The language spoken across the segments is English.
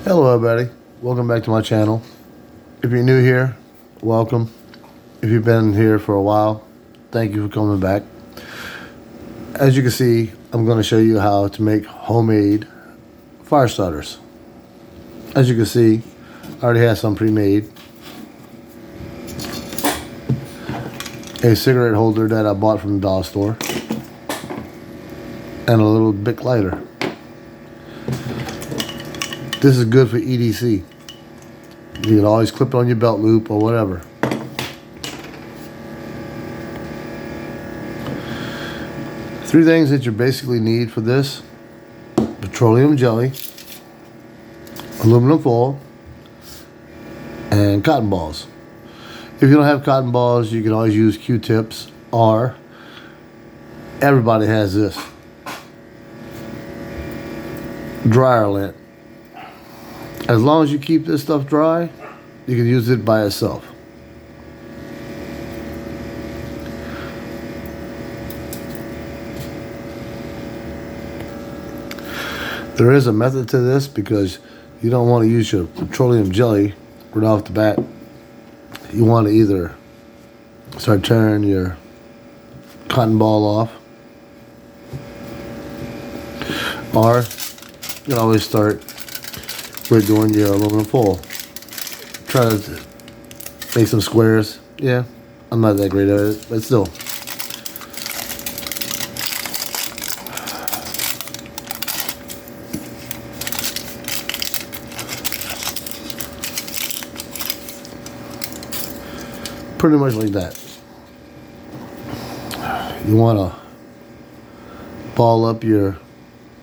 Hello everybody, welcome back to my channel. If you're new here, welcome. If you've been here for a while, thank you for coming back. As you can see, I'm going to show you how to make homemade fire starters. As you can see, I already have some pre-made. A cigarette holder that I bought from the dollar store. And a little Bic lighter. This is good for EDC. You can always clip it on your belt loop or whatever. Three things that you basically need for this: petroleum jelly, aluminum foil, and cotton balls. If you don't have cotton balls, you can always use Q-tips, or everybody has this, dryer lint. As long as you keep this stuff dry, you can use it by itself. There is a method to this because you don't want to use your petroleum jelly right off the bat. You want to either start tearing your cotton ball off, or you can always start with doing your aluminum foil. Try to make some squares. Yeah, I'm not that great at it, but still. Pretty much like that. You want to ball up your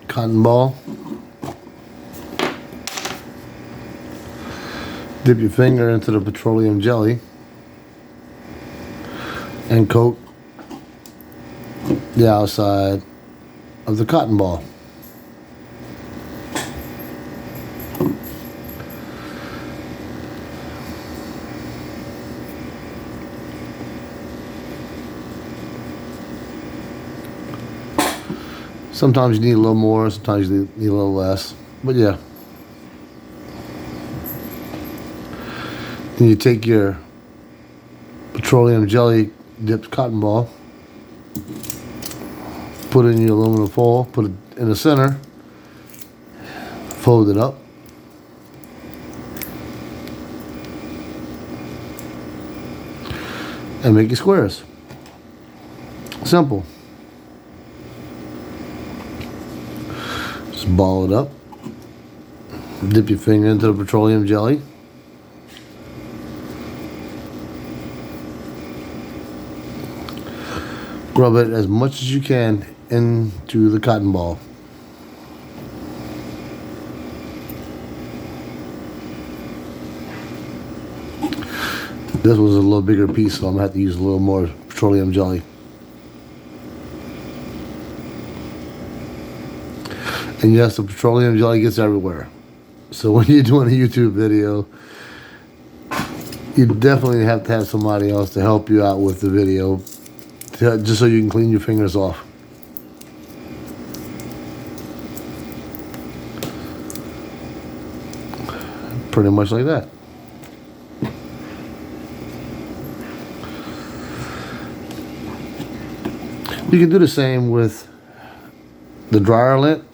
cotton ball. Dip your finger into the petroleum jelly and coat the outside of the cotton ball. Sometimes you need a little more, sometimes you need a little less, but yeah. Then you take your petroleum jelly dipped cotton ball, put it in your aluminum foil, put it in the center, fold it up, and make your squares. Simple. Just ball it up, dip your finger into the petroleum jelly, rub it as much as you can into the cotton ball. This was a little bigger piece, so I'm going to have to use a little more petroleum jelly. And yes, the petroleum jelly gets everywhere. So when you're doing a YouTube video, you definitely have to have somebody else to help you out with the video, just so you can clean your fingers off. Pretty much like that. You can do the same with the dryer lint,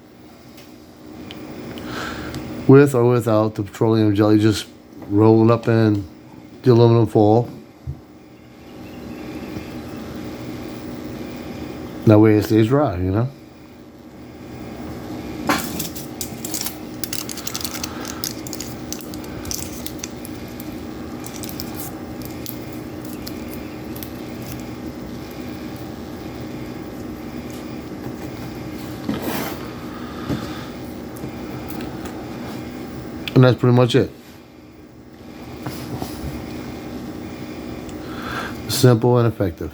with or without the petroleum jelly. Just roll it up in the aluminum foil. That way it stays dry, you know. And that's pretty much it. Simple and effective.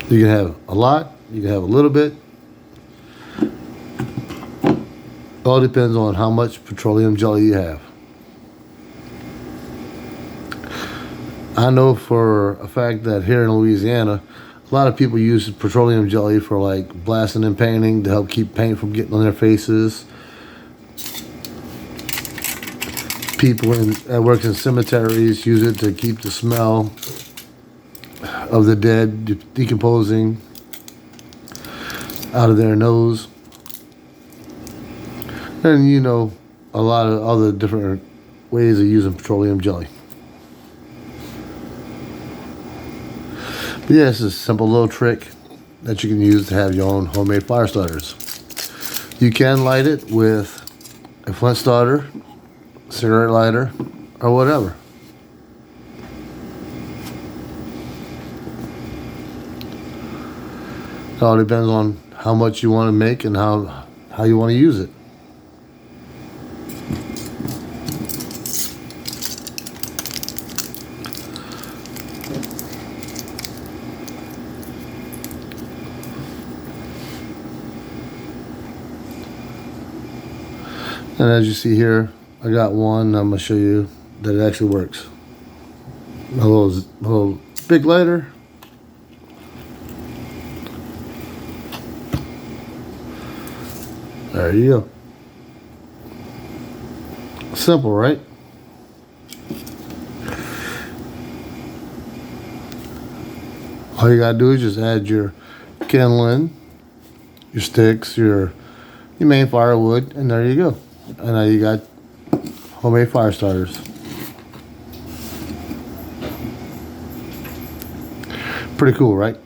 You can have a lot, you can have a little bit. All depends on how much petroleum jelly you have. I know for a fact that here in Louisiana, a lot of people use petroleum jelly for like blasting and painting to help keep paint from getting on their faces. people that work in cemeteries use it to keep the smell of the dead decomposing out of their nose. And you know, a lot of other different ways of using petroleum jelly. But yeah, it's a simple little trick that you can use to have your own homemade fire starters. You can light it with a flint starter, cigarette lighter, or whatever. It all depends on how much you want to make and how you want to use it. And as you see here, I got one I'm going to show you that it actually works. A little big lighter. There you go. Simple, right? All you gotta do is just add your kindling, your sticks, your main firewood, and there you go. And now you got homemade fire starters. Pretty cool, right?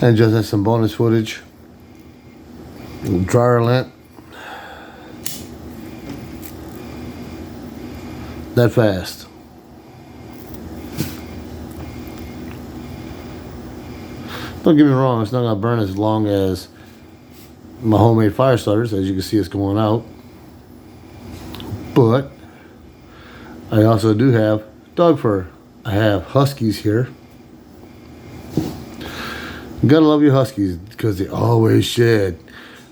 And just as some bonus footage, dryer lint. That fast. Don't get me wrong, it's not going to burn as long as my homemade fire starters. As you can see, it's going out. But I also do have dog fur. I have huskies here. You gotta love your huskies because they always shed.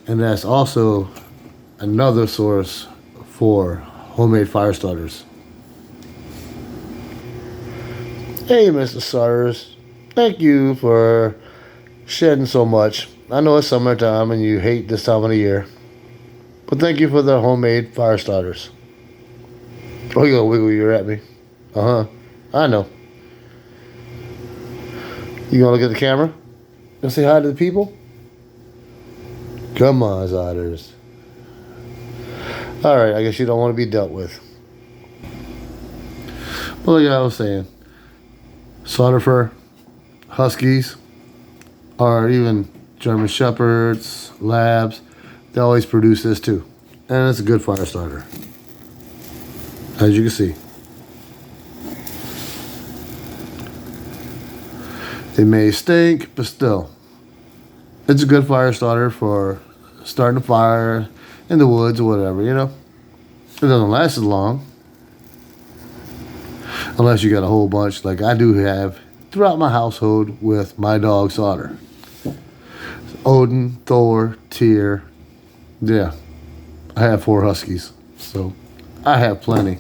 And that's also another source for homemade fire starters. Hey, Mr. Starters. Thank you for shedding so much. I know it's summertime and you hate this time of the year. But thank you for the homemade fire starters. Oh, you're gonna wiggle your at me. I know. You gonna look at the camera? Gonna say hi to the people? Come on, Zotters. Alright, I guess you don't want to be dealt with. Well, like I was saying, Sauter fur, Huskies, or even German Shepherds, Labs, they always produce this too. And it's a good fire starter. As you can see. It may stink, but still. It's a good fire starter for starting a fire in the woods or whatever, you know. It doesn't last as long. Unless you got a whole bunch like I do have throughout my household with my dog Sauter. Odin, Thor, Tyr. Yeah. I have 4 Huskies. So I have plenty.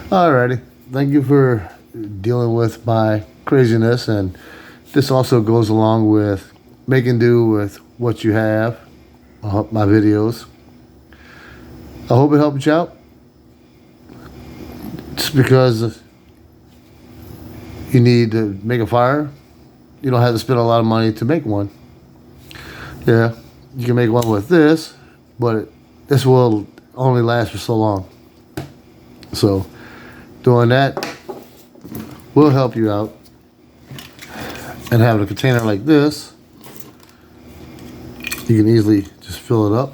Alrighty. Thank you for dealing with my craziness, and this also goes along with making do with what you have. My videos. I hope it helped you out. Just because you need to make a fire, you don't have to spend a lot of money to make one. Yeah, you can make one with this, but this will only last for so long. So doing that will help you out. And having a container like this, you can easily just fill it up.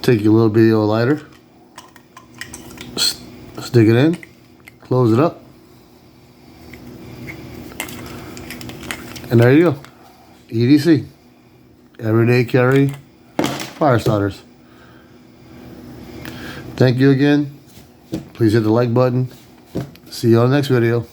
Take your little bitty old lighter, stick it in, close it up, and there you go. EDC, everyday carry fire starters. Thank you again. Please hit the like button. See you on the next video.